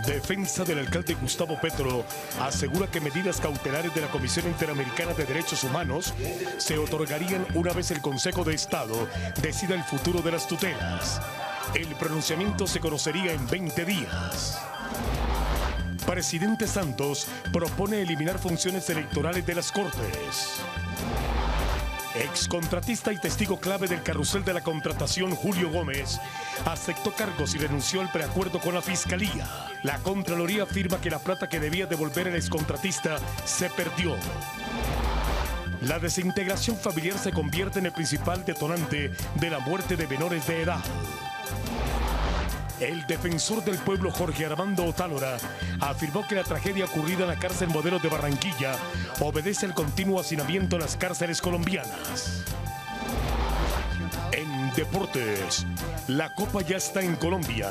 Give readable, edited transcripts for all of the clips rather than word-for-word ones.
Defensa del alcalde Gustavo Petro asegura que medidas cautelares de la Comisión Interamericana de Derechos Humanos se otorgarían una vez el Consejo de Estado decida el futuro de las tutelas. El pronunciamiento se conocería en 20 días. Presidente Santos propone eliminar funciones electorales de las Cortes. Excontratista y testigo clave del carrusel de la contratación, Julio Gómez, aceptó cargos y renunció al preacuerdo con la Fiscalía. La Contraloría afirma que la plata que debía devolver el excontratista se perdió. La desintegración familiar se convierte en el principal detonante de la muerte de menores de edad. El defensor del pueblo, Jorge Armando Otálora, afirmó que la tragedia ocurrida en la cárcel Modelo de Barranquilla obedece al continuo hacinamiento en las cárceles colombianas. En deportes, la Copa ya está en Colombia.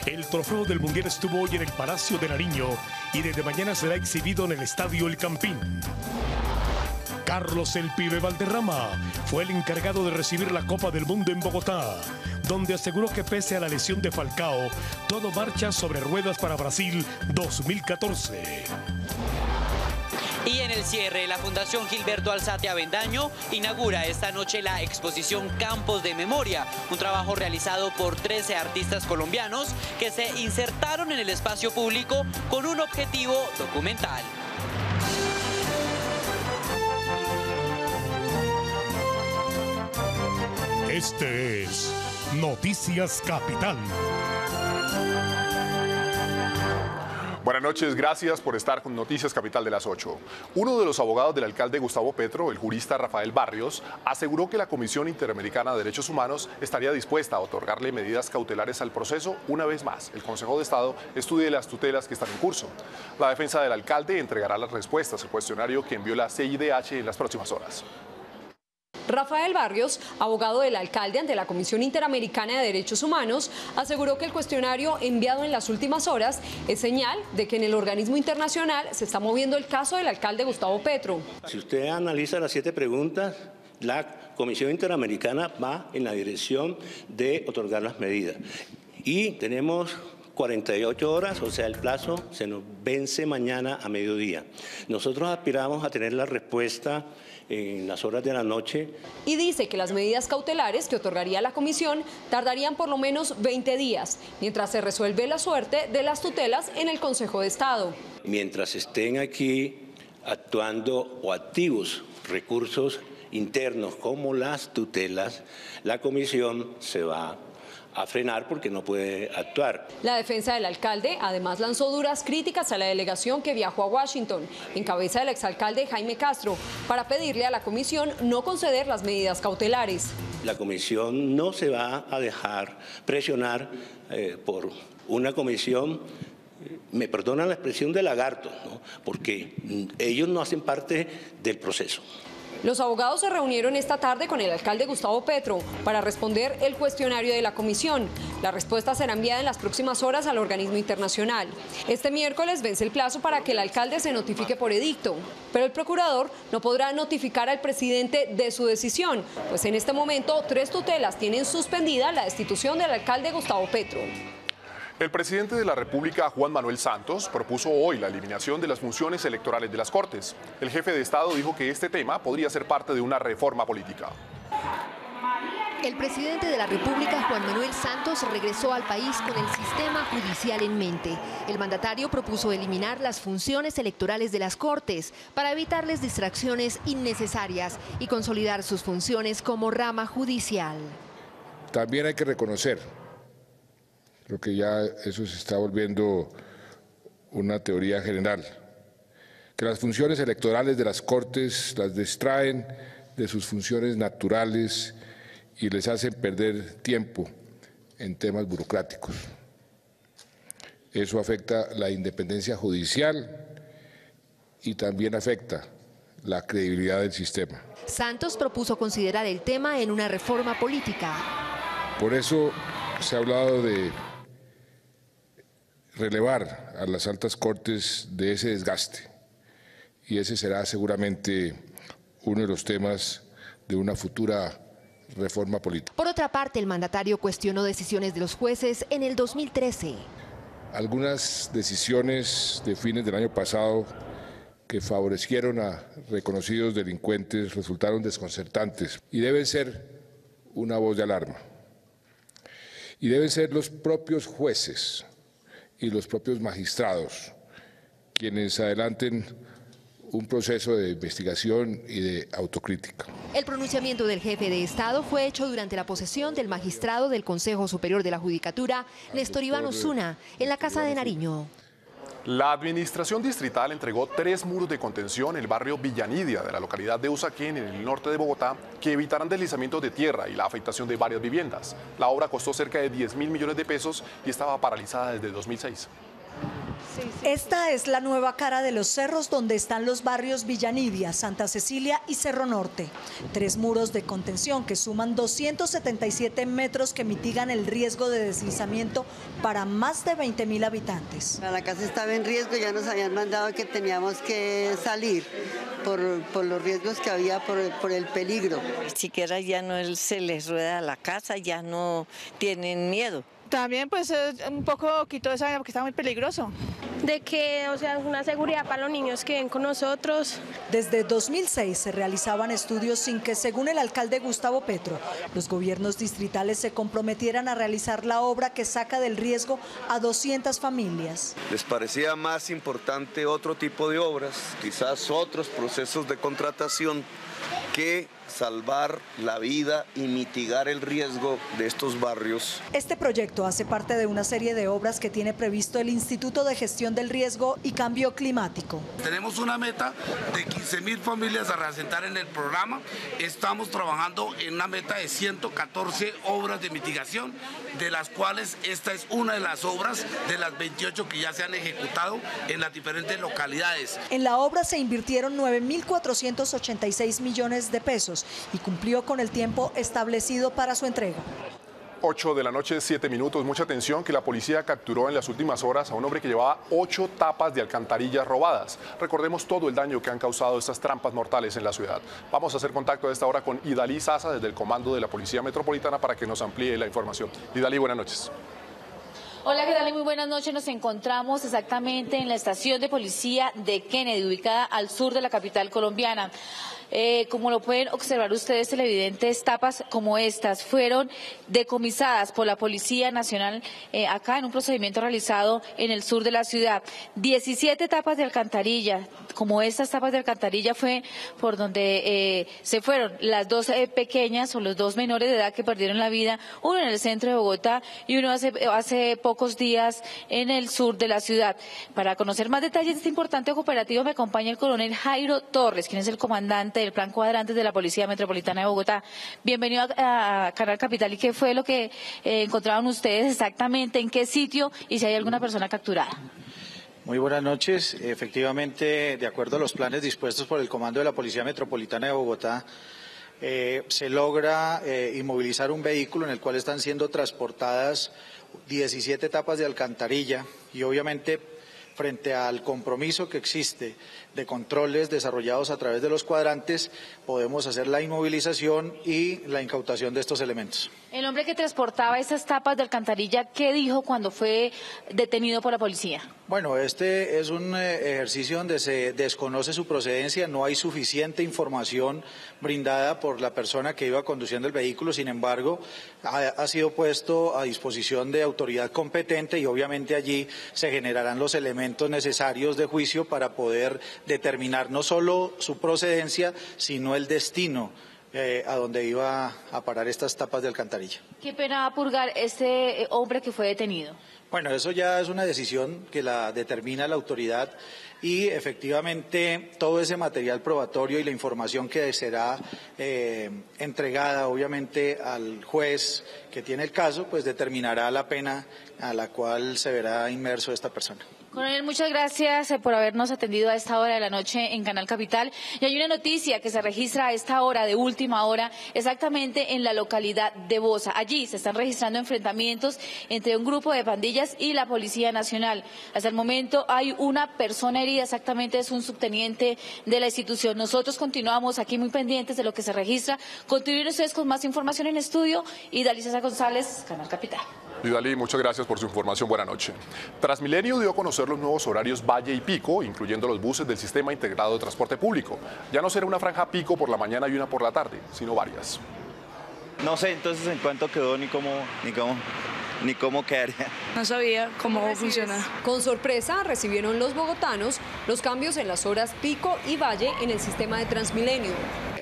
El trofeo del Mundial estuvo hoy en el Palacio de Nariño y desde mañana será exhibido en el Estadio El Campín. Carlos "El Pibe" Valderrama fue el encargado de recibir la Copa del Mundo en Bogotá, donde aseguró que pese a la lesión de Falcao, todo marcha sobre ruedas para Brasil 2014. Y en el cierre, la Fundación Gilberto Alzate Avendaño inaugura esta noche la exposición Campos de Memoria, un trabajo realizado por 13 artistas colombianos que se insertaron en el espacio público con un objetivo documental. Este es Noticias Capital. Buenas noches, gracias por estar con Noticias Capital de las 8. Uno de los abogados del alcalde Gustavo Petro, el jurista Rafael Barrios, aseguró que la Comisión Interamericana de Derechos Humanos estaría dispuesta a otorgarle medidas cautelares al proceso una vez más el Consejo de Estado estudie las tutelas que están en curso. La defensa del alcalde entregará las respuestas al cuestionario que envió la CIDH en las próximas horas. Rafael Barrios, abogado del alcalde ante la Comisión Interamericana de Derechos Humanos, aseguró que el cuestionario enviado en las últimas horas es señal de que en el organismo internacional se está moviendo el caso del alcalde Gustavo Petro. Si usted analiza las 7 preguntas, la Comisión Interamericana va en la dirección de otorgar las medidas. Y tenemos 48 horas, o sea, el plazo se nos vence mañana a mediodía. Nosotros aspiramos a tener la respuesta en las horas de la noche. Y dice que las medidas cautelares que otorgaría la comisión tardarían por lo menos 20 días, mientras se resuelve la suerte de las tutelas en el Consejo de Estado. Mientras estén aquí actuando o activos recursos internos como las tutelas, la comisión se va a frenar porque no puede actuar. La defensa del alcalde además lanzó duras críticas a la delegación que viajó a Washington, en cabeza del exalcalde Jaime Castro, para pedirle a la comisión no conceder las medidas cautelares. La comisión no se va a dejar presionar por una comisión, me perdonan la expresión de lagarto, ¿no? Porque ellos no hacen parte del proceso. Los abogados se reunieron esta tarde con el alcalde Gustavo Petro para responder el cuestionario de la comisión. La respuesta será enviada en las próximas horas al organismo internacional. Este miércoles vence el plazo para que el alcalde se notifique por edicto, pero el procurador no podrá notificar al presidente de su decisión, pues en este momento 3 tutelas tienen suspendida la destitución del alcalde Gustavo Petro. El presidente de la República, Juan Manuel Santos, propuso hoy la eliminación de las funciones electorales de las Cortes. El jefe de Estado dijo que este tema podría ser parte de una reforma política. El presidente de la República, Juan Manuel Santos, regresó al país con el sistema judicial en mente. El mandatario propuso eliminar las funciones electorales de las Cortes para evitarles distracciones innecesarias y consolidar sus funciones como rama judicial. También hay que reconocer, creo que ya eso se está volviendo una teoría general, que las funciones electorales de las Cortes las distraen de sus funciones naturales y les hacen perder tiempo en temas burocráticos. Eso afecta la independencia judicial y también afecta la credibilidad del sistema. Santos propuso considerar el tema en una reforma política. Por eso se ha hablado de relevar a las altas cortes de ese desgaste, y ese será seguramente uno de los temas de una futura reforma política. Por otra parte, el mandatario cuestionó decisiones de los jueces en el 2013. Algunas decisiones de fines del año pasado que favorecieron a reconocidos delincuentes resultaron desconcertantes y deben ser una voz de alarma. Y deben ser los propios jueces y los propios magistrados quienes adelanten un proceso de investigación y de autocrítica. El pronunciamiento del jefe de Estado fue hecho durante la posesión del magistrado del Consejo Superior de la Judicatura, Néstor Iván Osuna, en la Casa de Nariño. La administración distrital entregó 3 muros de contención en el barrio Villanidia de la localidad de Usaquén, en el norte de Bogotá, que evitarán deslizamientos de tierra y la afectación de varias viviendas. La obra costó cerca de 10.000 millones de pesos y estaba paralizada desde 2006. Esta es la nueva cara de los cerros donde están los barrios Villanidia, Santa Cecilia y Cerro Norte. 3 muros de contención que suman 277 metros que mitigan el riesgo de deslizamiento para más de 20.000 habitantes. La casa estaba en riesgo, ya nos habían mandado que teníamos que salir por los riesgos que había, por el peligro. Siquiera ya no se les rueda la casa, ya no tienen miedo. También pues un poco quitó esa porque está muy peligroso. De que, o sea, una seguridad para los niños que ven con nosotros. Desde 2006 se realizaban estudios sin que, según el alcalde Gustavo Petro, los gobiernos distritales se comprometieran a realizar la obra que saca del riesgo a 200 familias. Les parecía más importante otro tipo de obras, quizás otros procesos de contratación, que salvar la vida y mitigar el riesgo de estos barrios. Este proyecto hace parte de una serie de obras que tiene previsto el Instituto de Gestión del Riesgo y Cambio Climático. Tenemos una meta de 15.000 familias a reasentar en el programa. Estamos trabajando en una meta de 114 obras de mitigación, de las cuales esta es una de las obras de las 28 que ya se han ejecutado en las diferentes localidades. En la obra se invirtieron 9.486 millones de pesos y cumplió con el tiempo establecido para su entrega. 8 de la noche, 7 minutos. Mucha atención que la policía capturó en las últimas horas a un hombre que llevaba 8 tapas de alcantarillas robadas. Recordemos todo el daño que han causado estas trampas mortales en la ciudad. Vamos a hacer contacto a esta hora con Idalí Sasa desde el comando de la Policía Metropolitana para que nos amplíe la información. Idalí, buenas noches. Hola, ¿qué tal? Muy buenas noches. Nos encontramos exactamente en la estación de policía de Kennedy, ubicada al sur de la capital colombiana. Como lo pueden observar ustedes, televidentes, tapas como estas fueron decomisadas por la Policía Nacional acá en un procedimiento realizado en el sur de la ciudad. 17 tapas de alcantarilla, como estas tapas de alcantarilla, fue por donde se fueron las 2 pequeñas o los 2 menores de edad que perdieron la vida, uno en el centro de Bogotá y uno hace pocos días en el sur de la ciudad. Para conocer más detalles de este importante operativo me acompaña el coronel Jairo Torres, quien es el comandante del Plan Cuadrantes de la Policía Metropolitana de Bogotá. Bienvenido a Canal Capital. ¿Y qué fue lo que encontraron ustedes exactamente? ¿En qué sitio? Y si hay alguna persona capturada. Muy buenas noches. Efectivamente, de acuerdo a los planes dispuestos por el Comando de la Policía Metropolitana de Bogotá, se logra inmovilizar un vehículo en el cual están siendo transportadas 17 tapas de alcantarilla y obviamente frente al compromiso que existe de controles desarrollados a través de los cuadrantes, podemos hacer la inmovilización y la incautación de estos elementos. El hombre que transportaba esas tapas de alcantarilla, ¿qué dijo cuando fue detenido por la policía? Bueno, este es un ejercicio donde se desconoce su procedencia, no hay suficiente información brindada por la persona que iba conduciendo el vehículo, sin embargo, ha sido puesto a disposición de autoridad competente y obviamente allí se generarán los elementos necesarios de juicio para poder determinar no solo su procedencia, sino el destino a donde iba a parar estas tapas de alcantarilla. ¿Qué pena va a purgar este hombre que fue detenido? Bueno, eso ya es una decisión que la determina la autoridad y efectivamente todo ese material probatorio y la información que será entregada obviamente al juez que tiene el caso, pues determinará la pena a la cual se verá inmerso esta persona. Coronel, muchas gracias por habernos atendido a esta hora de la noche en Canal Capital. Y hay una noticia que se registra a esta hora, de última hora, exactamente en la localidad de Bosa. Allí se están registrando enfrentamientos entre un grupo de pandillas y la Policía Nacional. Hasta el momento hay una persona herida, exactamente es un subteniente de la institución. Nosotros continuamos aquí muy pendientes de lo que se registra. Continúen ustedes con más información en estudio. Y Dalí César González, Canal Capital. Dalí, muchas gracias por su información. Buenas noches. Transmilenio dio a conocer los nuevos horarios Valle y Pico, incluyendo los buses del Sistema Integrado de Transporte Público. Ya no será una franja pico por la mañana y una por la tarde, sino varias. No sé entonces en cuánto quedó ni cómo quedaría. No sabía cómo funciona. Con sorpresa recibieron los bogotanos los cambios en las horas pico y valle en el sistema de Transmilenio.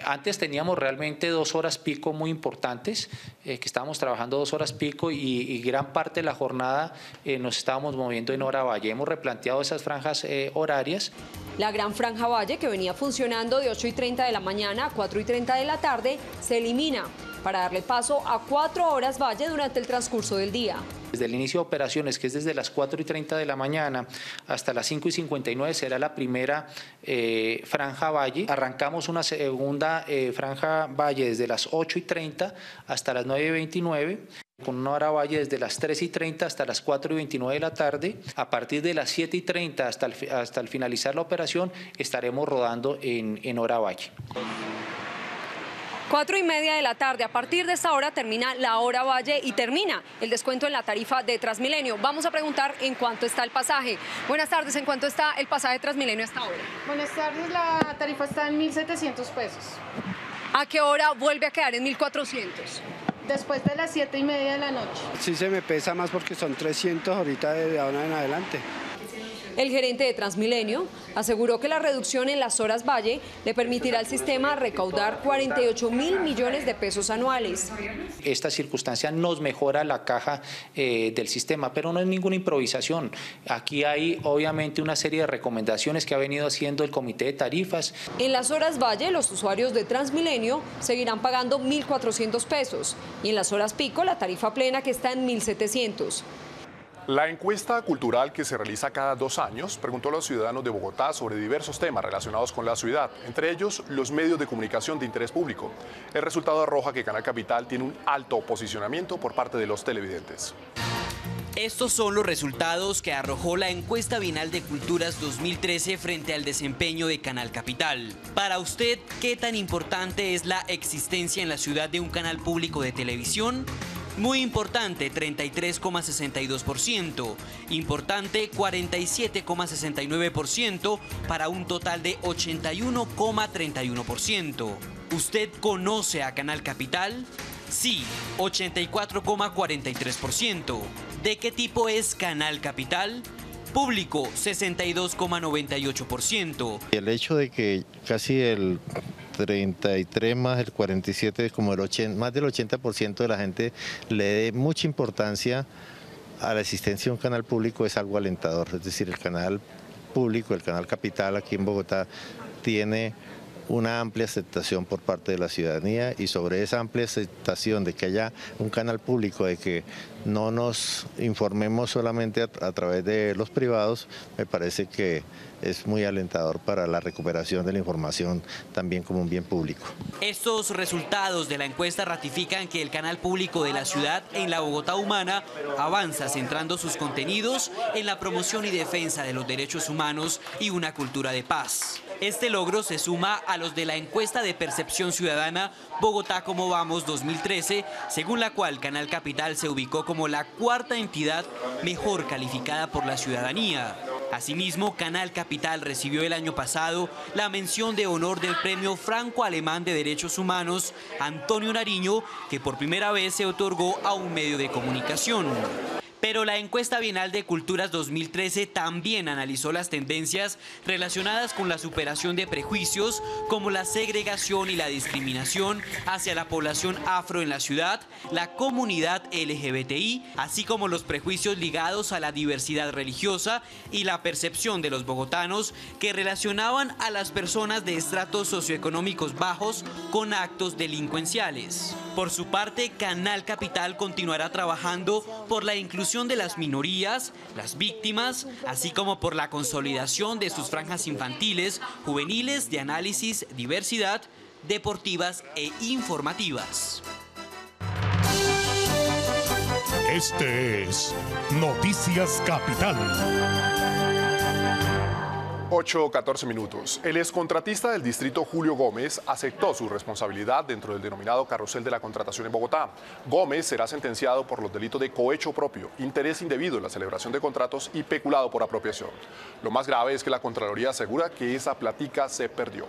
Antes teníamos realmente 2 horas pico muy importantes, que estábamos trabajando 2 horas pico y gran parte de la jornada nos estábamos moviendo en hora valle. Hemos replanteado esas franjas horarias. La gran franja valle, que venía funcionando de 8:30 de la mañana a 4:30 de la tarde, se elimina para darle paso a 4 horas valle durante el transcurso del día. Desde el inicio de operaciones, que es desde las 4:30 de la mañana hasta las 5:59, será la primera franja valle. Arrancamos una segunda franja valle desde las 8:30 hasta las 9:29. Con una hora valle desde las 3:30 hasta las 4:29 de la tarde. A partir de las 7:30 hasta el finalizar la operación estaremos rodando en hora valle. 4:30 de la tarde. A partir de esta hora termina la hora valle y termina el descuento en la tarifa de Transmilenio. Vamos a preguntar en cuánto está el pasaje. Buenas tardes, ¿en cuánto está el pasaje de Transmilenio hasta ahora? Buenas tardes, la tarifa está en 1.700 pesos. ¿A qué hora vuelve a quedar en 1.400? Después de las 7:30 de la noche. Sí se me pesa más porque son 300 ahorita de ahora en adelante. El gerente de Transmilenio aseguró que la reducción en las horas valle le permitirá al sistema recaudar 48.000 millones de pesos anuales. Esta circunstancia nos mejora la caja del sistema, pero no es ninguna improvisación. Aquí hay obviamente una serie de recomendaciones que ha venido haciendo el Comité de Tarifas. En las horas valle, los usuarios de Transmilenio seguirán pagando 1.400 pesos y en las horas pico la tarifa plena, que está en 1.700. La encuesta cultural, que se realiza cada 2 años, preguntó a los ciudadanos de Bogotá sobre diversos temas relacionados con la ciudad, entre ellos los medios de comunicación de interés público. El resultado arroja que Canal Capital tiene un alto posicionamiento por parte de los televidentes. Estos son los resultados que arrojó la encuesta bienal de Culturas 2013 frente al desempeño de Canal Capital. Para usted, ¿qué tan importante es la existencia en la ciudad de un canal público de televisión? Muy importante, 33,62%. Importante, 47,69%, para un total de 81,31%. ¿Usted conoce a Canal Capital? Sí, 84,43%. ¿De qué tipo es Canal Capital? Público, 62,98%. El hecho de que casi el 33 más el 47, como más del 80% de la gente le dé mucha importancia a la existencia de un canal público es algo alentador. Es decir, el canal público, el Canal Capital aquí en Bogotá, tiene una amplia aceptación por parte de la ciudadanía, y sobre esa amplia aceptación de que haya un canal público, de que no nos informemos solamente a través de los privados, me parece que es muy alentador para la recuperación de la información también como un bien público. Estos resultados de la encuesta ratifican que el canal público de la ciudad en la Bogotá humana avanza centrando sus contenidos en la promoción y defensa de los derechos humanos y una cultura de paz. Este logro se suma a los de la encuesta de percepción ciudadana Bogotá Cómo Vamos 2013, según la cual Canal Capital se ubicó como la 4ª entidad mejor calificada por la ciudadanía. Asimismo, Canal Capital recibió el año pasado la mención de honor del Premio Franco-Alemán de Derechos Humanos Antonio Nariño, que por primera vez se otorgó a un medio de comunicación. Pero la encuesta bienal de Culturas 2013 también analizó las tendencias relacionadas con la superación de prejuicios como la segregación y la discriminación hacia la población afro en la ciudad, la comunidad LGBTI, así como los prejuicios ligados a la diversidad religiosa y la percepción de los bogotanos que relacionaban a las personas de estratos socioeconómicos bajos con actos delincuenciales. Por su parte, Canal Capital continuará trabajando por la inclusión inclusión de las minorías, las víctimas, así como por la consolidación de sus franjas infantiles, juveniles, de análisis, diversidad, deportivas e informativas. Este es Noticias Capital. 8:14 minutos. El excontratista del distrito Julio Gómez aceptó su responsabilidad dentro del denominado carrusel de la contratación en Bogotá. Gómez será sentenciado por los delitos de cohecho propio, interés indebido en la celebración de contratos y peculado por apropiación. Lo más grave es que la Contraloría asegura que esa plática se perdió.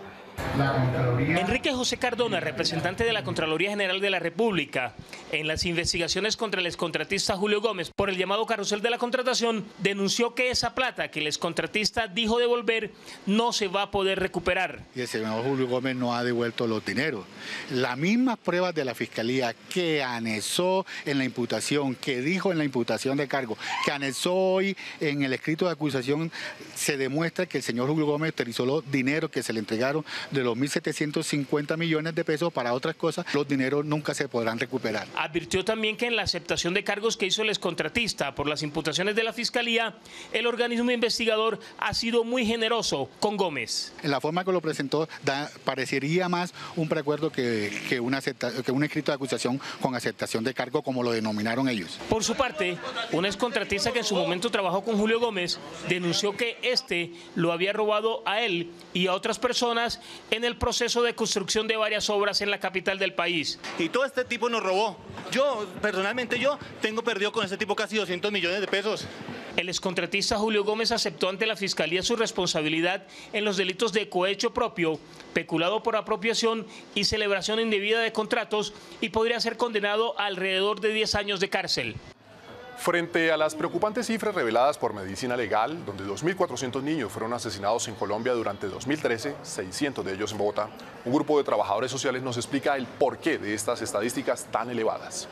Enrique José Cardona, representante de la Contraloría General de la República, en las investigaciones contra el excontratista Julio Gómez por el llamado carrusel de la contratación, denunció que esa plata que el excontratista dijo devolver no se va a poder recuperar. Y el señor Julio Gómez no ha devuelto los dineros. Las mismas pruebas de la Fiscalía que anexó en la imputación, que dijo en la imputación de cargo, que anexó hoy en el escrito de acusación, se demuestra que el señor Julio Gómez utilizó los dineros que se le entregaron de los 1.750 millones de pesos para otras cosas. Los dineros nunca se podrán recuperar. Advirtió también que en la aceptación de cargos que hizo el excontratista por las imputaciones de la Fiscalía, el organismo investigador ha sido muy generoso con Gómez. En la forma que lo presentó, parecería más un preacuerdo que un escrito de acusación con aceptación de cargo, como lo denominaron ellos. Por su parte, un excontratista que en su momento trabajó con Julio Gómez denunció que este lo había robado a él y a otras personas en el proceso de construcción de varias obras en la capital del país. Y todo este tipo nos robó. Personalmente tengo perdido con este tipo casi 200 millones de pesos. El excontratista Julio Gómez aceptó ante la Fiscalía su responsabilidad en los delitos de cohecho propio, peculado por apropiación y celebración indebida de contratos, y podría ser condenado a alrededor de 10 años de cárcel. Frente a las preocupantes cifras reveladas por Medicina Legal, donde 2.400 niños fueron asesinados en Colombia durante 2013, 600 de ellos en Bogotá, un grupo de trabajadores sociales nos explica el porqué de estas estadísticas tan elevadas.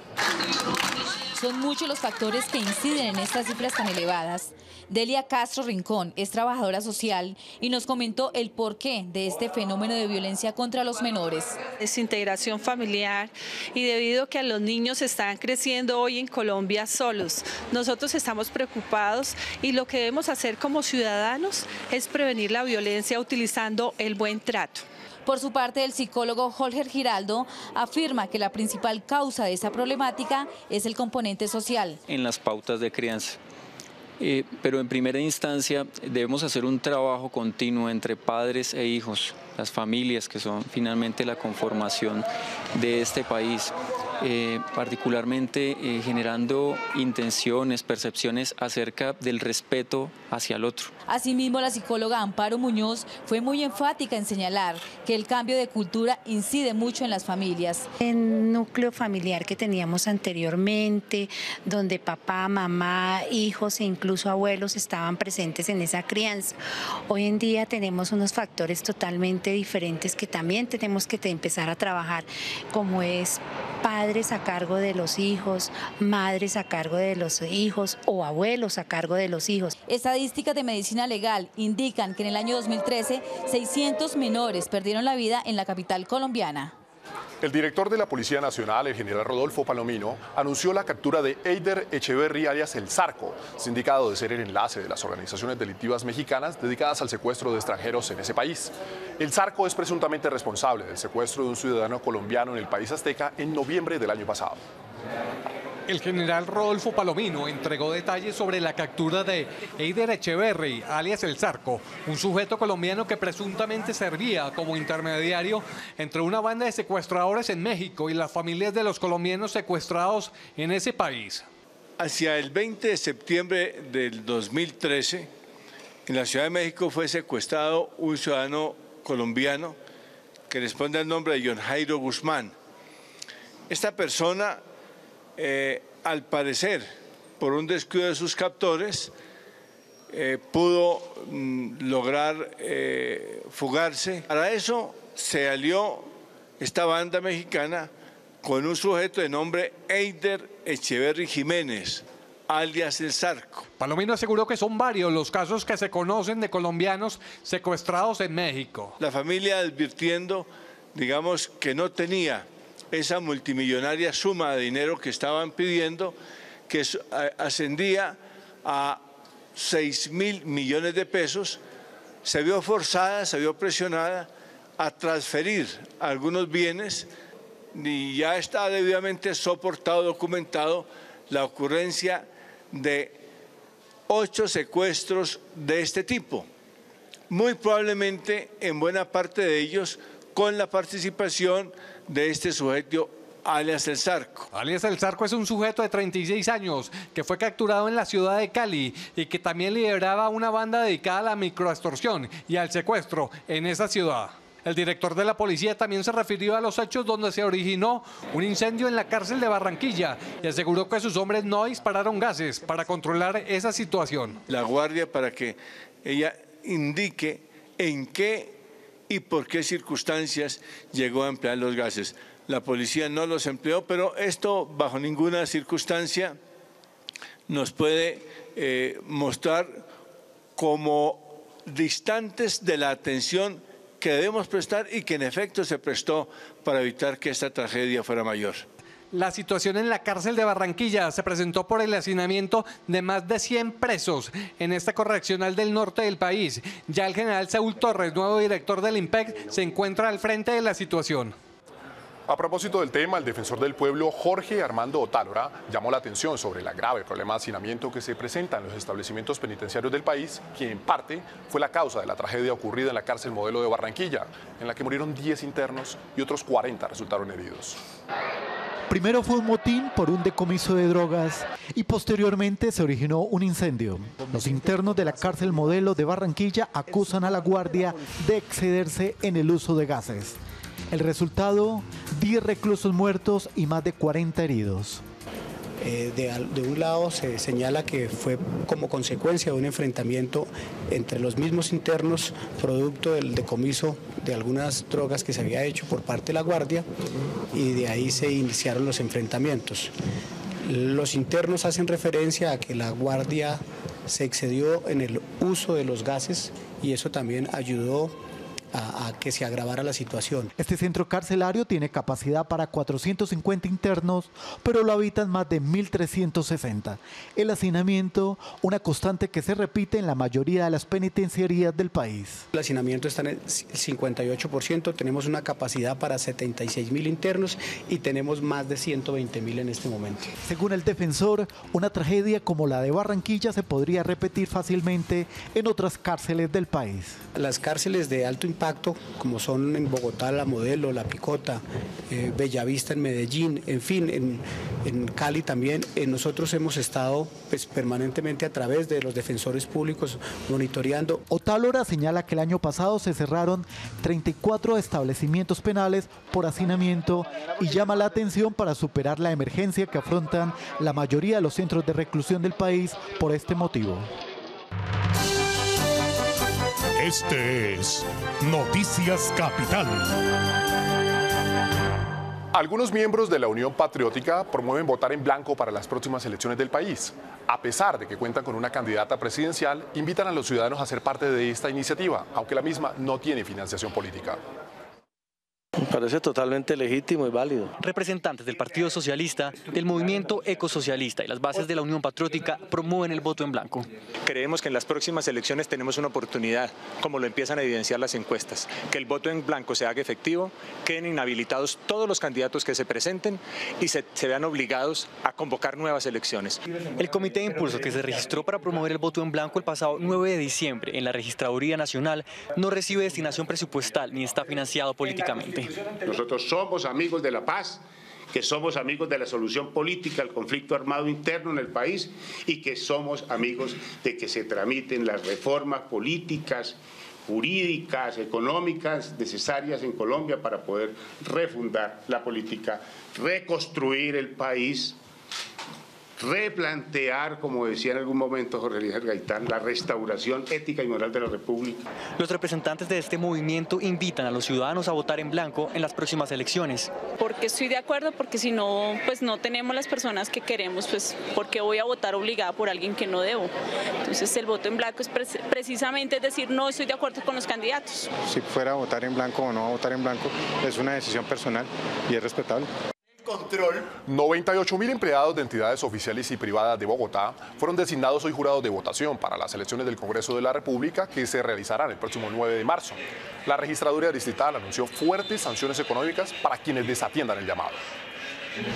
Son muchos los factores que inciden en estas cifras tan elevadas. Delia Castro Rincón es trabajadora social y nos comentó el porqué de este fenómeno de violencia contra los menores. Desintegración familiar, y debido a que los niños están creciendo hoy en Colombia solos, nosotros estamos preocupados y lo que debemos hacer como ciudadanos es prevenir la violencia utilizando el buen trato. Por su parte, el psicólogo Holger Giraldo afirma que la principal causa de esta problemática es el componente social. En las pautas de crianza. Pero en primera instancia debemos hacer un trabajo continuo entre padres e hijos, las familias que son finalmente la conformación de este país, particularmente generando intenciones, percepciones acerca del respeto hacia el otro. Asimismo, la psicóloga Amparo Muñoz fue muy enfática en señalar que el cambio de cultura incide mucho en las familias. El núcleo familiar que teníamos anteriormente, donde papá, mamá, hijos e incluso abuelos estaban presentes en esa crianza. Hoy en día tenemos unos factores totalmente diferentes que también tenemos que empezar a trabajar, como es padres a cargo de los hijos, madres a cargo de los hijos o abuelos a cargo de los hijos. Estadísticas de Medicina Legal indican que en el año 2013 600 menores perdieron la vida en la capital colombiana. El director de la Policía Nacional, el general Rodolfo Palomino, anunció la captura de Eider Echeverry alias El Zarco, sindicado de ser el enlace de las organizaciones delictivas mexicanas dedicadas al secuestro de extranjeros en ese país. El Zarco es presuntamente responsable del secuestro de un ciudadano colombiano en el país azteca en noviembre del año pasado. El general Rodolfo Palomino entregó detalles sobre la captura de Eider Echeverry, alias El Zarco, un sujeto colombiano que presuntamente servía como intermediario entre una banda de secuestradores en México y las familias de los colombianos secuestrados en ese país. Hacia el 20 de septiembre del 2013, en la Ciudad de México fue secuestrado un ciudadano colombiano que responde al nombre de John Jairo Guzmán. Esta persona, al parecer, por un descuido de sus captores, pudo lograr fugarse. Para eso se alió esta banda mexicana con un sujeto de nombre Eider Echeverry Jiménez, alias El Zarco. Palomino aseguró que son varios los casos que se conocen de colombianos secuestrados en México. La familia advirtiendo, digamos, que no tenía esa multimillonaria suma de dinero que estaban pidiendo, que ascendía a 6.000 millones de pesos, se vio forzada, se vio presionada a transferir algunos bienes y ya está debidamente soportado, documentado la ocurrencia de 8 secuestros de este tipo, muy probablemente en buena parte de ellos con la participación de este sujeto alias El Zarco. Alias El Zarco es un sujeto de 36 años que fue capturado en la ciudad de Cali y que también lideraba una banda dedicada a la microextorsión y al secuestro en esa ciudad. El director de la policía también se refirió a los hechos donde se originó un incendio en la cárcel de Barranquilla y aseguró que sus hombres no dispararon gases para controlar esa situación. La guardia para que ella indique en qué y por qué circunstancias llegó a emplear los gases. La policía no los empleó, pero esto bajo ninguna circunstancia nos puede mostrar como distantes de la atención que debemos prestar y que en efecto se prestó para evitar que esta tragedia fuera mayor. La situación en la cárcel de Barranquilla se presentó por el hacinamiento de más de 100 presos en esta correccional del norte del país. Ya el general Saúl Torres, nuevo director del IMPEC, se encuentra al frente de la situación. A propósito del tema, el defensor del pueblo Jorge Armando Otálora llamó la atención sobre el grave problema de hacinamiento que se presenta en los establecimientos penitenciarios del país, que en parte fue la causa de la tragedia ocurrida en la cárcel modelo de Barranquilla, en la que murieron 10 internos y otros 40 resultaron heridos. Primero fue un motín por un decomiso de drogas y posteriormente se originó un incendio. Los internos de la cárcel modelo de Barranquilla acusan a la guardia de excederse en el uso de gases. El resultado, 10 reclusos muertos y más de 40 heridos. De un lado se señala que fue como consecuencia de un enfrentamiento entre los mismos internos, producto del decomiso de algunas drogas que se había hecho por parte de la guardia, y de ahí se iniciaron los enfrentamientos. Los internos hacen referencia a que la guardia se excedió en el uso de los gases y eso también ayudó a que se agravara la situación. Este centro carcelario tiene capacidad para 450 internos, pero lo habitan más de 1.360. El hacinamiento, una constante que se repite en la mayoría de las penitenciarías del país. El hacinamiento está en el 58%, tenemos una capacidad para 76.000 internos y tenemos más de 120.000 en este momento. Según el defensor, una tragedia como la de Barranquilla se podría repetir fácilmente en otras cárceles del país. Las cárceles de alto impacto, como son en Bogotá la Modelo, la Picota, Bellavista en Medellín, en fin, en Cali también, nosotros hemos estado permanentemente a través de los defensores públicos monitoreando. Otálora señala que el año pasado se cerraron 34 establecimientos penales por hacinamiento y llama la atención para superar la emergencia que afrontan la mayoría de los centros de reclusión del país por este motivo. Este es Noticias Capital. Algunos miembros de la Unión Patriótica promueven votar en blanco para las próximas elecciones del país. A pesar de que cuentan con una candidata presidencial, invitan a los ciudadanos a ser parte de esta iniciativa, aunque la misma no tiene financiación política. Me parece totalmente legítimo y válido. Representantes del Partido Socialista, del Movimiento Ecosocialista y las bases de la Unión Patriótica promueven el voto en blanco. Creemos que en las próximas elecciones tenemos una oportunidad, como lo empiezan a evidenciar las encuestas, que el voto en blanco se haga efectivo, queden inhabilitados todos los candidatos que se presenten y se vean obligados a convocar nuevas elecciones. El Comité de Impulso, que se registró para promover el voto en blanco el pasado 9 de diciembre en la Registraduría Nacional, no recibe destinación presupuestal ni está financiado políticamente. Nosotros somos amigos de la paz, que somos amigos de la solución política al conflicto armado interno en el país y que somos amigos de que se tramiten las reformas políticas, jurídicas, económicas necesarias en Colombia para poder refundar la política, reconstruir el país, replantear, como decía en algún momento Jorge Eliezer Gaitán, la restauración ética y moral de la República. Los representantes de este movimiento invitan a los ciudadanos a votar en blanco en las próximas elecciones. Porque estoy de acuerdo, porque si no, pues no tenemos las personas que queremos, pues porque voy a votar obligada por alguien que no debo. Entonces el voto en blanco es precisamente decir no estoy de acuerdo con los candidatos. Si fuera a votar en blanco o no a votar en blanco es una decisión personal y es respetable. Control. 98.000 empleados de entidades oficiales y privadas de Bogotá fueron designados hoy jurados de votación para las elecciones del Congreso de la República que se realizarán el próximo 9 de marzo. La registraduría distrital anunció fuertes sanciones económicas para quienes desatiendan el llamado.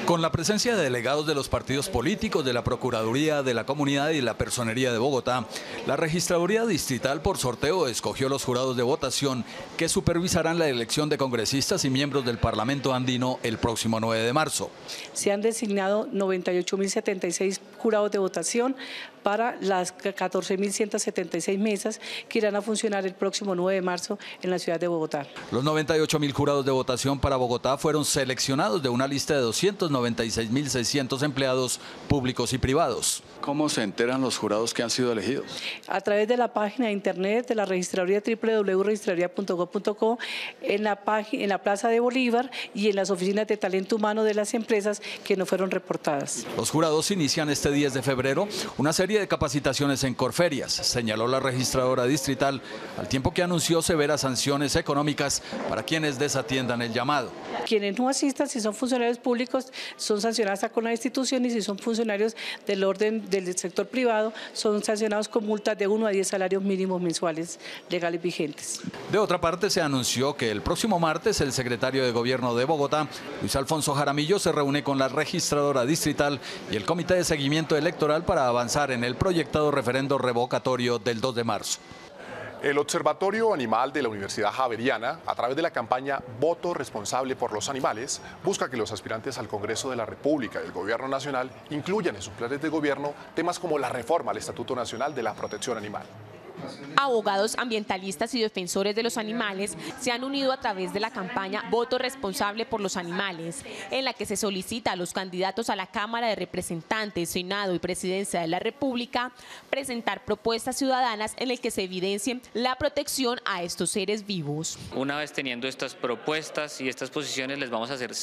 Con la presencia de delegados de los partidos políticos, de la Procuraduría, de la Comunidad y la Personería de Bogotá, la Registraduría Distrital por sorteo escogió los jurados de votación que supervisarán la elección de congresistas y miembros del Parlamento andino el próximo 9 de marzo. Se han designado 98.076 jurados de votación para las 14.176 mesas que irán a funcionar el próximo 9 de marzo en la ciudad de Bogotá. Los 98.000 jurados de votación para Bogotá fueron seleccionados de una lista de 296.600 empleados públicos y privados. ¿Cómo se enteran los jurados que han sido elegidos? A través de la página de internet de la registraduría www.registraduría.gov.co, en la Plaza de Bolívar y en las oficinas de talento humano de las empresas que no fueron reportadas. Los jurados inician este 10 de febrero una serie de capacitaciones en Corferias, señaló la registradora distrital, al tiempo que anunció severas sanciones económicas para quienes desatiendan el llamado. Quienes no asistan, si son funcionarios públicos, son sancionados con la institución, y si son funcionarios del orden del sector privado, son sancionados con multas de 1 a 10 salarios mínimos mensuales legales vigentes. De otra parte, se anunció que el próximo martes el secretario de Gobierno de Bogotá, Luis Alfonso Jaramillo, se reúne con la registradora distrital y el Comité de Seguimiento Electoral para avanzar en el proyectado referendo revocatorio del 2 de marzo. El Observatorio Animal de la Universidad Javeriana, a través de la campaña Voto Responsable por los Animales, busca que los aspirantes al Congreso de la República y el Gobierno Nacional incluyan en sus planes de gobierno temas como la reforma al Estatuto Nacional de la Protección Animal. Abogados ambientalistas y defensores de los animales se han unido a través de la campaña Voto Responsable por los Animales, en la que se solicita a los candidatos a la Cámara de Representantes, Senado y Presidencia de la República presentar propuestas ciudadanas en las que se evidencie la protección a estos seres vivos. Una vez teniendo estas propuestas y estas posiciones, les vamos a hacer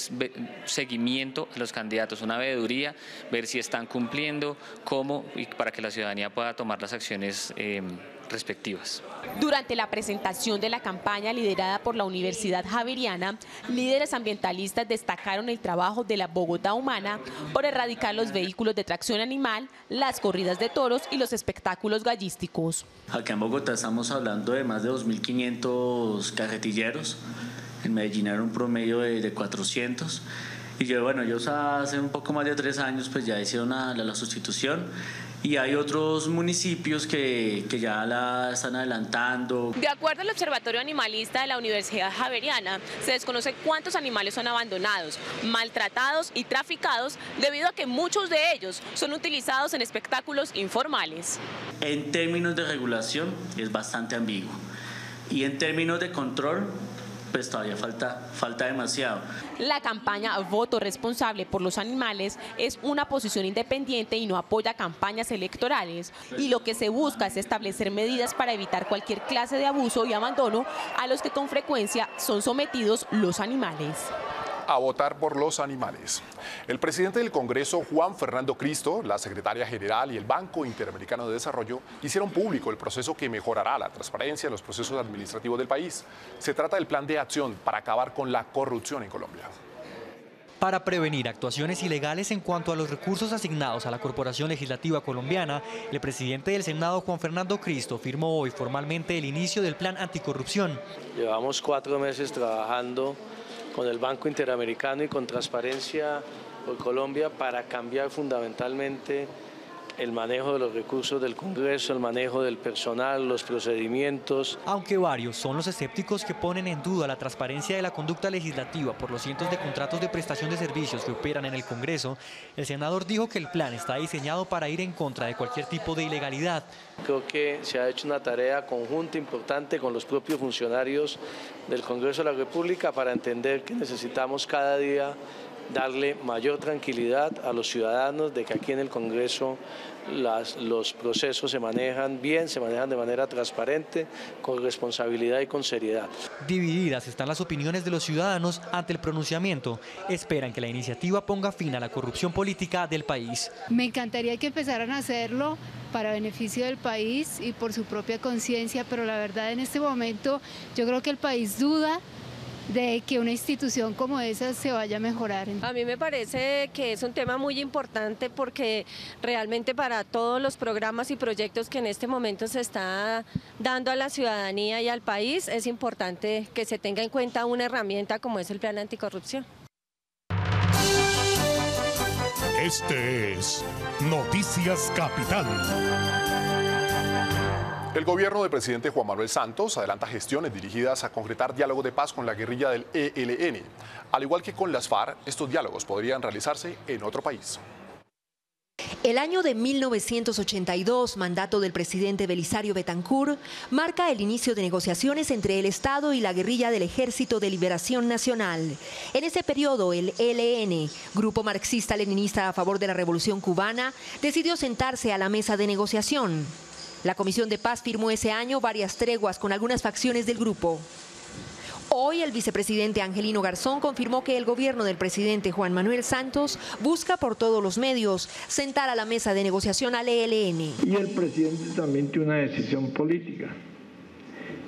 seguimiento a los candidatos, una veeduría, ver si están cumpliendo, cómo, y para que la ciudadanía pueda tomar las acciones respectivas. Durante la presentación de la campaña liderada por la Universidad Javeriana, líderes ambientalistas destacaron el trabajo de la Bogotá Humana por erradicar los vehículos de tracción animal, las corridas de toros y los espectáculos gallísticos. Acá en Bogotá estamos hablando de más de 2.500 carretilleros, en Medellín era un promedio de 400. Y yo hace un poco más de 3 años pues ya hicieron la sustitución. Y hay otros municipios que ya la están adelantando. De acuerdo al Observatorio Animalista de la Universidad Javeriana, se desconoce cuántos animales son abandonados, maltratados y traficados debido a que muchos de ellos son utilizados en espectáculos informales. En términos de regulación es bastante ambiguo y en términos de control pues todavía falta demasiado. La campaña Voto Responsable por los Animales es una posición independiente y no apoya campañas electorales, y lo que se busca es establecer medidas para evitar cualquier clase de abuso y abandono a los que con frecuencia son sometidos los animales. A votar por los animales. El presidente del Congreso, Juan Fernando Cristo, la secretaria general y el Banco Interamericano de Desarrollo hicieron público el proceso que mejorará la transparencia en los procesos administrativos del país. Se trata del plan de acción para acabar con la corrupción en Colombia. Para prevenir actuaciones ilegales en cuanto a los recursos asignados a la Corporación Legislativa Colombiana, el presidente del Senado, Juan Fernando Cristo, firmó hoy formalmente el inicio del plan anticorrupción. Llevamos 4 meses trabajando con el Banco Interamericano y con Transparencia por Colombia para cambiar fundamentalmente el manejo de los recursos del Congreso, el manejo del personal, los procedimientos. Aunque varios son los escépticos que ponen en duda la transparencia de la conducta legislativa por los cientos de contratos de prestación de servicios que operan en el Congreso, el senador dijo que el plan está diseñado para ir en contra de cualquier tipo de ilegalidad. Creo que se ha hecho una tarea conjunta importante con los propios funcionarios del Congreso de la República para entender que necesitamos cada día darle mayor tranquilidad a los ciudadanos de que aquí en el Congreso los procesos se manejan bien, se manejan de manera transparente, con responsabilidad y con seriedad. Divididas están las opiniones de los ciudadanos ante el pronunciamiento. Esperan que la iniciativa ponga fin a la corrupción política del país. Me encantaría que empezaran a hacerlo para beneficio del país y por su propia conciencia, pero la verdad en este momento yo creo que el país duda de que una institución como esa se vaya a mejorar. A mí me parece que es un tema muy importante porque realmente para todos los programas y proyectos que en este momento se está dando a la ciudadanía y al país es importante que se tenga en cuenta una herramienta como es el Plan Anticorrupción. Este es Noticias Capital. El gobierno del presidente Juan Manuel Santos adelanta gestiones dirigidas a concretar diálogo de paz con la guerrilla del ELN. Al igual que con las FARC, estos diálogos podrían realizarse en otro país. El año de 1982, mandato del presidente Belisario Betancur, marca el inicio de negociaciones entre el Estado y la guerrilla del Ejército de Liberación Nacional. En ese periodo, el ELN, grupo marxista-leninista a favor de la Revolución Cubana, decidió sentarse a la mesa de negociación. La Comisión de Paz firmó ese año varias treguas con algunas facciones del grupo. Hoy el vicepresidente Angelino Garzón confirmó que el gobierno del presidente Juan Manuel Santos busca por todos los medios sentar a la mesa de negociación al ELN. Y el presidente también tiene una decisión política,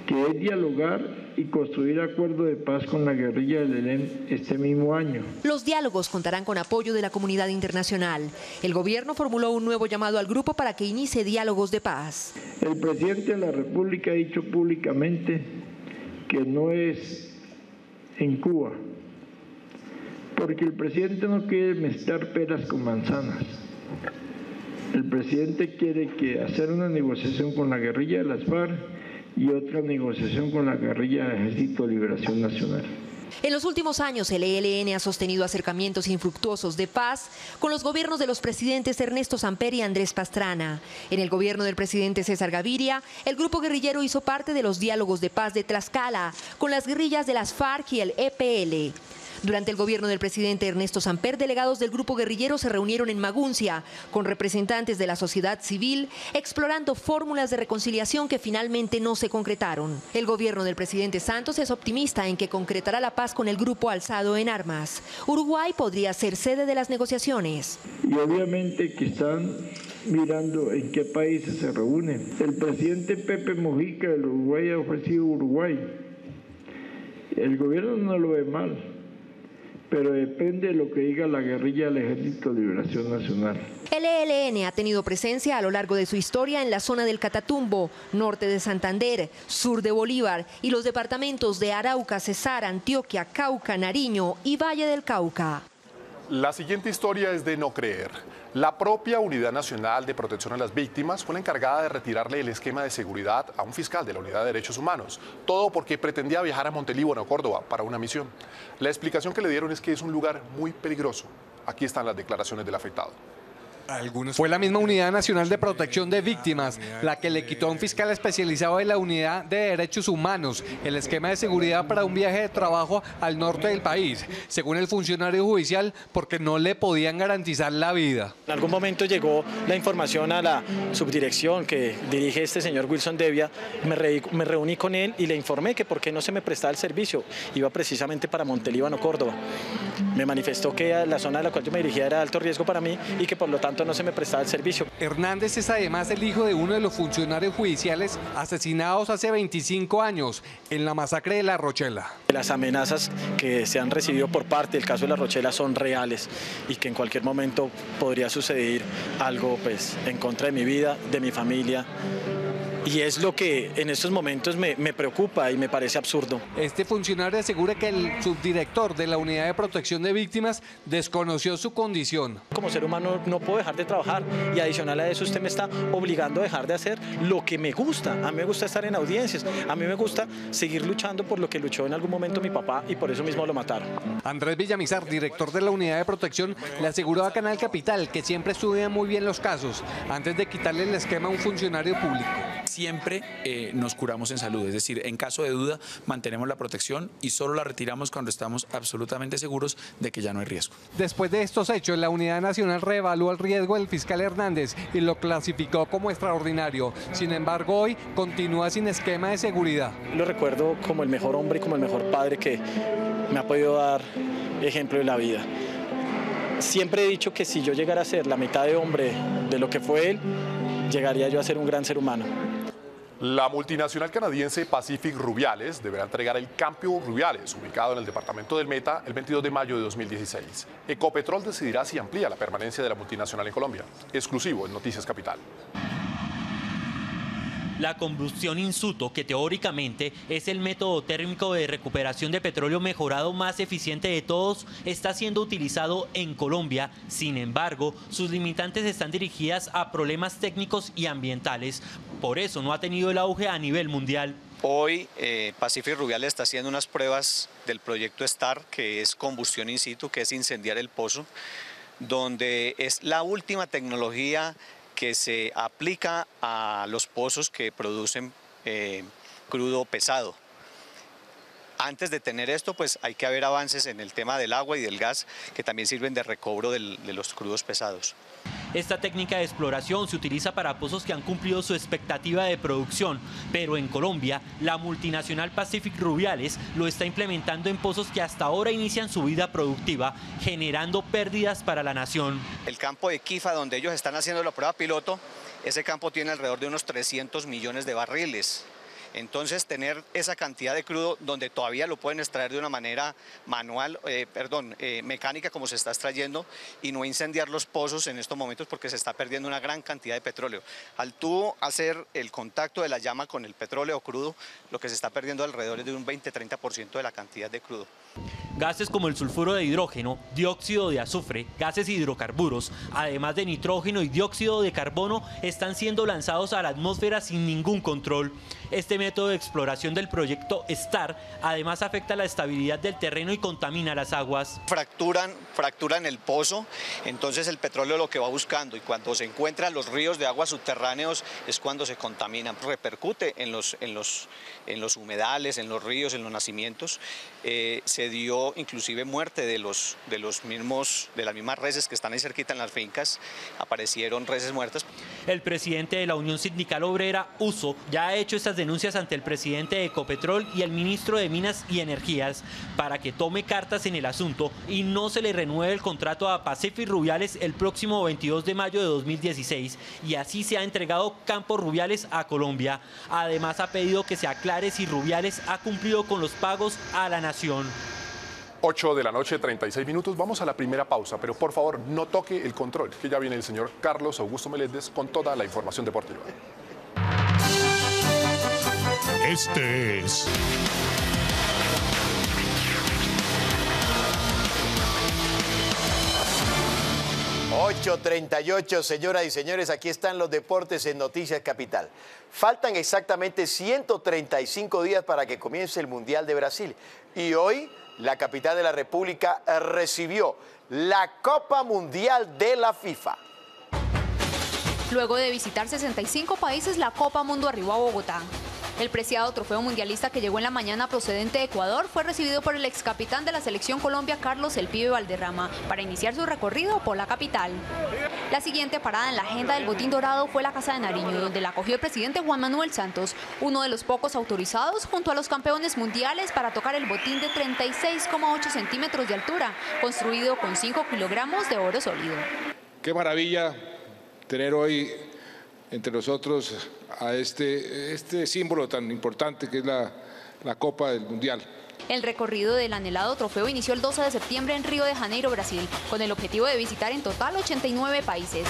que es dialogar y construir acuerdo de paz con la guerrilla del ELN este mismo año. Los diálogos contarán con apoyo de la comunidad internacional. El gobierno formuló un nuevo llamado al grupo para que inicie diálogos de paz. El presidente de la República ha dicho públicamente que no es en Cuba, porque el presidente no quiere mezclar peras con manzanas. El presidente quiere hacer una negociación con la guerrilla de las FARC y otra negociación con la guerrilla del Ejército de Liberación Nacional. En los últimos años, el ELN ha sostenido acercamientos infructuosos de paz con los gobiernos de los presidentes Ernesto Samper y Andrés Pastrana. En el gobierno del presidente César Gaviria, el grupo guerrillero hizo parte de los diálogos de paz de Tlaxcala con las guerrillas de las FARC y el EPL. Durante el gobierno del presidente Ernesto Samper, delegados del grupo guerrillero se reunieron en Maguncia con representantes de la sociedad civil, explorando fórmulas de reconciliación que finalmente no se concretaron. El gobierno del presidente Santos es optimista en que concretará la paz con el grupo alzado en armas. Uruguay podría ser sede de las negociaciones. Y obviamente que están mirando en qué países se reúnen. El presidente Pepe Mujica del Uruguay ha ofrecido Uruguay. El gobierno no lo ve mal, pero depende de lo que diga la guerrilla del Ejército de Liberación Nacional. El ELN ha tenido presencia a lo largo de su historia en la zona del Catatumbo, norte de Santander, sur de Bolívar y los departamentos de Arauca, Cesar, Antioquia, Cauca, Nariño y Valle del Cauca. La siguiente historia es de no creer. La propia Unidad Nacional de Protección a las Víctimas fue la encargada de retirarle el esquema de seguridad a un fiscal de la Unidad de Derechos Humanos. Todo porque pretendía viajar a Montelíbano, Córdoba, para una misión. La explicación que le dieron es que es un lugar muy peligroso. Aquí están las declaraciones del afectado. Fue la misma Unidad Nacional de Protección de Víctimas la que le quitó a un fiscal especializado de la Unidad de Derechos Humanos el esquema de seguridad para un viaje de trabajo al norte del país, según el funcionario judicial, porque no le podían garantizar la vida. En algún momento llegó la información a la subdirección que dirige este señor Wilson Devia, me reuní con él y le informé que por qué no se me prestaba el servicio. Iba precisamente para Montelíbano, Córdoba. Me manifestó que la zona a la cual yo me dirigía era de alto riesgo para mí y que por lo tanto no se me prestaba el servicio. Hernández es además el hijo de uno de los funcionarios judiciales asesinados hace 25 años en la masacre de La Rochela. Las amenazas que se han recibido por parte del caso de La Rochela son reales y que en cualquier momento podría suceder algo en contra de mi vida, de mi familia. Y es lo que en estos momentos me preocupa y me parece absurdo. Este funcionario asegura que el subdirector de la Unidad de Protección de Víctimas desconoció su condición. Como ser humano no puedo dejar de trabajar y adicional a eso usted me está obligando a dejar de hacer lo que me gusta. A mí me gusta estar en audiencias, a mí me gusta seguir luchando por lo que luchó en algún momento mi papá y por eso mismo lo mataron. Andrés Villamizar, director de la Unidad de Protección, le aseguró a Canal Capital que siempre estudia muy bien los casos antes de quitarle el esquema a un funcionario público. Siempre nos curamos en salud, es decir, en caso de duda mantenemos la protección y solo la retiramos cuando estamos absolutamente seguros de que ya no hay riesgo. Después de estos hechos, la Unidad Nacional reevaluó el riesgo del fiscal Hernández y lo clasificó como extraordinario. Sin embargo, hoy continúa sin esquema de seguridad. Lo recuerdo como el mejor hombre y como el mejor padre que me ha podido dar ejemplo de la vida. Siempre he dicho que si yo llegara a ser la mitad de hombre de lo que fue él, llegaría yo a ser un gran ser humano. La multinacional canadiense Pacific Rubiales deberá entregar el Campo Rubiales, ubicado en el departamento del Meta, el 22 de mayo de 2016. Ecopetrol decidirá si amplía la permanencia de la multinacional en Colombia. Exclusivo en Noticias Capital. La combustión in situ, que teóricamente es el método térmico de recuperación de petróleo mejorado más eficiente de todos, está siendo utilizado en Colombia. Sin embargo, sus limitantes están dirigidas a problemas técnicos y ambientales. Por eso no ha tenido el auge a nivel mundial. Hoy Pacific Rubiales está haciendo unas pruebas del proyecto STAR, que es combustión in situ, que es incendiar el pozo, donde es la última tecnología que se aplica a los pozos que producen crudo pesado. Antes de tener esto, pues hay que haber avances en el tema del agua y del gas, que también sirven de recobro de los crudos pesados. Esta técnica de exploración se utiliza para pozos que han cumplido su expectativa de producción, pero en Colombia, la multinacional Pacific Rubiales lo está implementando en pozos que hasta ahora inician su vida productiva, generando pérdidas para la nación. El campo de Quifa, donde ellos están haciendo la prueba piloto, ese campo tiene alrededor de unos 300 millones de barriles. Entonces, tener esa cantidad de crudo donde todavía lo pueden extraer de una manera mecánica como se está extrayendo, y no incendiar los pozos en estos momentos porque se está perdiendo una gran cantidad de petróleo. Al tú hacer el contacto de la llama con el petróleo crudo, lo que se está perdiendo alrededor es de un 20-30% de la cantidad de crudo. Gases como el sulfuro de hidrógeno, dióxido de azufre, gases hidrocarburos, además de nitrógeno y dióxido de carbono, están siendo lanzados a la atmósfera sin ningún control. Este método de exploración del proyecto STAR además afecta la estabilidad del terreno y contamina las aguas. Fracturan el pozo, entonces el petróleo lo que va buscando, y cuando se encuentran los ríos de aguas subterráneos es cuando se contaminan. Repercute en los humedales, en los ríos, en los nacimientos. Se dio inclusive muerte de las mismas reses que están ahí cerquita en las fincas, aparecieron reses muertas. El presidente de la Unión Sindical Obrera, USO, ya ha hecho estas denuncias ante el presidente de Ecopetrol y el ministro de Minas y Energías para que tome cartas en el asunto y no se le renueve el contrato a Pacific Rubiales el próximo 22 de mayo de 2016, y así se ha entregado Campo Rubiales a Colombia. Además, ha pedido que se aclare si Rubiales ha cumplido con los pagos a la nación. 8 de la noche, 36 minutos. Vamos a la primera pausa, pero por favor no toque el control, que ya viene el señor Carlos Augusto Meléndez con toda la información deportiva. Este es ...8:38, señoras y señores, aquí están los deportes en Noticias Capital. Faltan exactamente 135 días para que comience el Mundial de Brasil. Y hoy, la capital de la República recibió la Copa Mundial de la FIFA. Luego de visitar 65 países, la Copa Mundo arribó a Bogotá. El preciado trofeo mundialista, que llegó en la mañana procedente de Ecuador, fue recibido por el excapitán de la Selección Colombia, Carlos "El Pibe" Valderrama, para iniciar su recorrido por la capital. La siguiente parada en la agenda del Botín Dorado fue la Casa de Nariño, donde la acogió el presidente Juan Manuel Santos, uno de los pocos autorizados junto a los campeones mundiales para tocar el botín de 36,8 centímetros de altura, construido con 5 kilogramos de oro sólido. Qué maravilla tener hoy entre nosotros a este símbolo tan importante que es la Copa del Mundial. El recorrido del anhelado trofeo inició el 12 de septiembre en Río de Janeiro, Brasil, con el objetivo de visitar en total 89 países.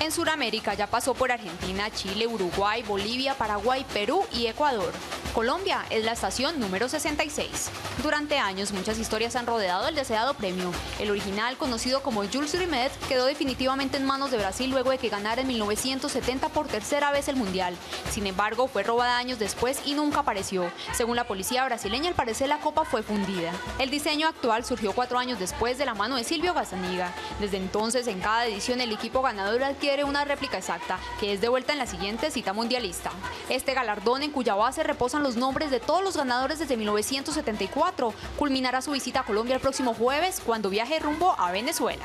En Sudamérica ya pasó por Argentina, Chile, Uruguay, Bolivia, Paraguay, Perú y Ecuador. Colombia es la estación número 66. Durante años, muchas historias han rodeado el deseado premio. El original, conocido como Jules Rimet, quedó definitivamente en manos de Brasil luego de que ganara en 1970 por tercera vez el Mundial. Sin embargo, fue robada años después y nunca apareció. Según la policía brasileña, al parecer la copa fue fundida. El diseño actual surgió 4 años después de la mano de Silvio Gazzaniga. Desde entonces, en cada edición, el equipo ganador adquiere una réplica exacta, que es devuelta en la siguiente cita mundialista. Este galardón, en cuya base reposan los nombres de todos los ganadores desde 1974, culminará su visita a Colombia el próximo jueves, cuando viaje rumbo a Venezuela.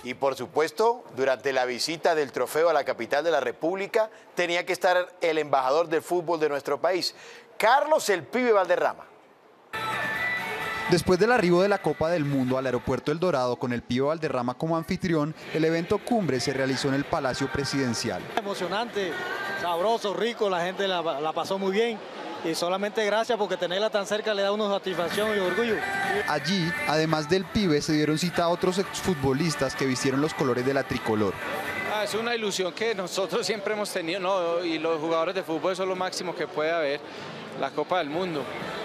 Y por supuesto, durante la visita del trofeo a la capital de la República, tenía que estar el embajador del fútbol de nuestro país, Carlos "El Pibe" Valderrama. Después del arribo de la Copa del Mundo al aeropuerto El Dorado con el Pío Valderrama como anfitrión, el evento cumbre se realizó en el Palacio Presidencial. Emocionante, sabroso, rico, la gente la pasó muy bien y solamente gracias porque tenerla tan cerca le da una satisfacción y orgullo. Allí, además del pibe, se dieron cita a otros exfutbolistas que vistieron los colores de la tricolor. Es una ilusión que nosotros siempre hemos tenido, ¿no? Y los jugadores de fútbol son lo máximo que puede haber, la Copa del Mundo.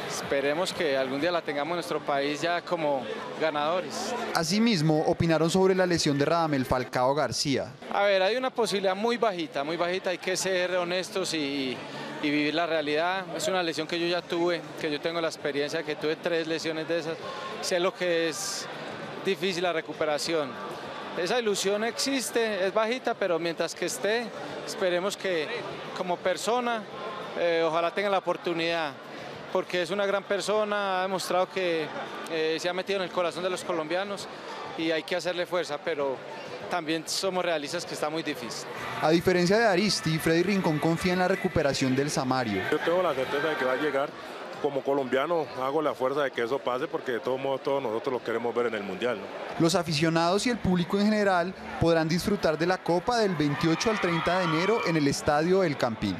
Esperemos que algún día la tengamos en nuestro país ya como ganadores. Asimismo, opinaron sobre la lesión de Radamel Falcao García. A ver, hay una posibilidad muy bajita, hay que ser honestos y vivir la realidad. Es una lesión que yo ya tuve, que yo tengo la experiencia, que tuve 3 lesiones de esas. Sé lo que es difícil la recuperación. Esa ilusión existe, es bajita, pero mientras que esté, esperemos que como persona, ojalá tenga la oportunidad, porque es una gran persona, ha demostrado que se ha metido en el corazón de los colombianos y hay que hacerle fuerza, pero también somos realistas que está muy difícil. A diferencia de Aristi, Freddy Rincón confía en la recuperación del Samario. Yo tengo la certeza de que va a llegar. Como colombiano hago la fuerza de que eso pase porque de todos modos todos nosotros lo queremos ver en el Mundial, ¿no? Los aficionados y el público en general podrán disfrutar de la Copa del 28 al 30 de enero en el Estadio El Campín.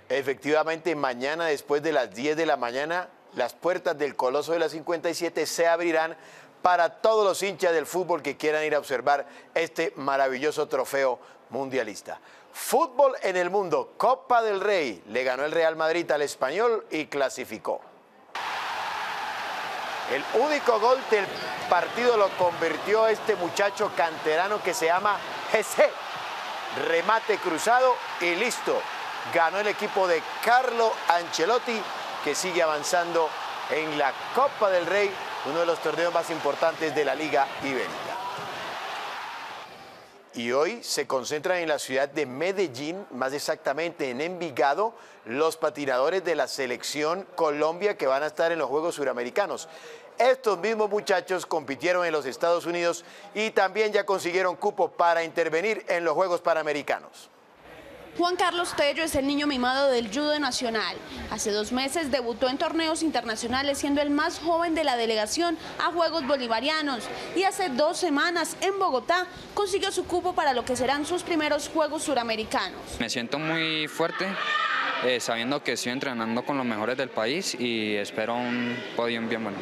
Efectivamente, mañana después de las 10 de la mañana, las puertas del Coloso de la 57 se abrirán para todos los hinchas del fútbol que quieran ir a observar este maravilloso trofeo mundialista. Fútbol en el mundo, Copa del Rey, le ganó el Real Madrid al Español y clasificó. El único gol del partido lo convirtió este muchacho canterano que se llama Jesse. Remate cruzado y listo. Ganó el equipo de Carlo Ancelotti, que sigue avanzando en la Copa del Rey, uno de los torneos más importantes de la Liga Ibérica. Y hoy se concentran en la ciudad de Medellín, más exactamente en Envigado, los patinadores de la selección Colombia que van a estar en los Juegos Suramericanos. Estos mismos muchachos compitieron en los Estados Unidos y también ya consiguieron cupo para intervenir en los Juegos Panamericanos. Juan Carlos Tello es el niño mimado del judo nacional. Hace 2 meses debutó en torneos internacionales siendo el más joven de la delegación a Juegos Bolivarianos y hace 2 semanas en Bogotá consiguió su cupo para lo que serán sus primeros Juegos Suramericanos. Me siento muy fuerte sabiendo que estoy entrenando con los mejores del país y espero un podio bien bueno.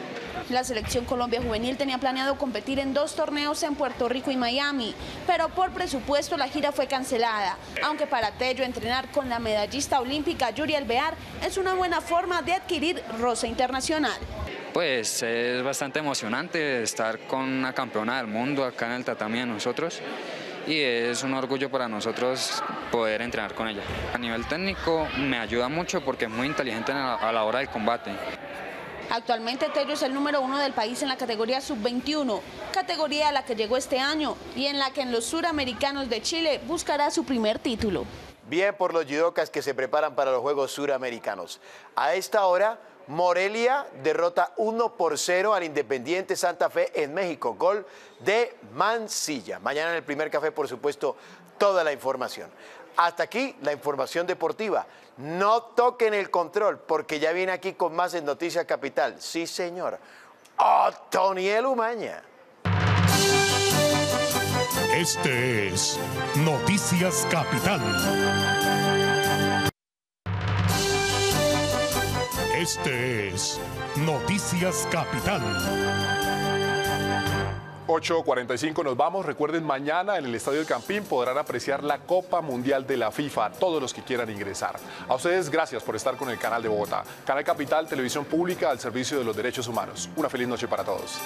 La selección Colombia juvenil tenía planeado competir en 2 torneos en Puerto Rico y Miami, pero por presupuesto la gira fue cancelada. Aunque para Tello entrenar con la medallista olímpica Yuri Alvear es una buena forma de adquirir roce internacional. Pues es bastante emocionante estar con una campeona del mundo acá en el tatami de nosotros y es un orgullo para nosotros poder entrenar con ella. A nivel técnico me ayuda mucho porque es muy inteligente a la hora del combate. Actualmente Tello es el número 1 del país en la categoría sub-21, categoría a la que llegó este año y en la que en los Suramericanos de Chile buscará su primer título. Bien por los judocas que se preparan para los Juegos Suramericanos. A esta hora, Morelia derrota 1-0 al Independiente Santa Fe en México. Gol de Mancilla. Mañana en el primer café, por supuesto, toda la información. Hasta aquí la información deportiva. No toquen el control porque ya viene aquí con más en Noticias Capital. Sí, señor. Otoniel Umaña. Este es Noticias Capital. Este es Noticias Capital. 8:45 nos vamos. Recuerden, mañana en el Estadio El Campín podrán apreciar la Copa Mundial de la FIFA, todos los que quieran ingresar. A ustedes, gracias por estar con el Canal de Bogotá. Canal Capital, televisión pública al servicio de los derechos humanos. Una feliz noche para todos.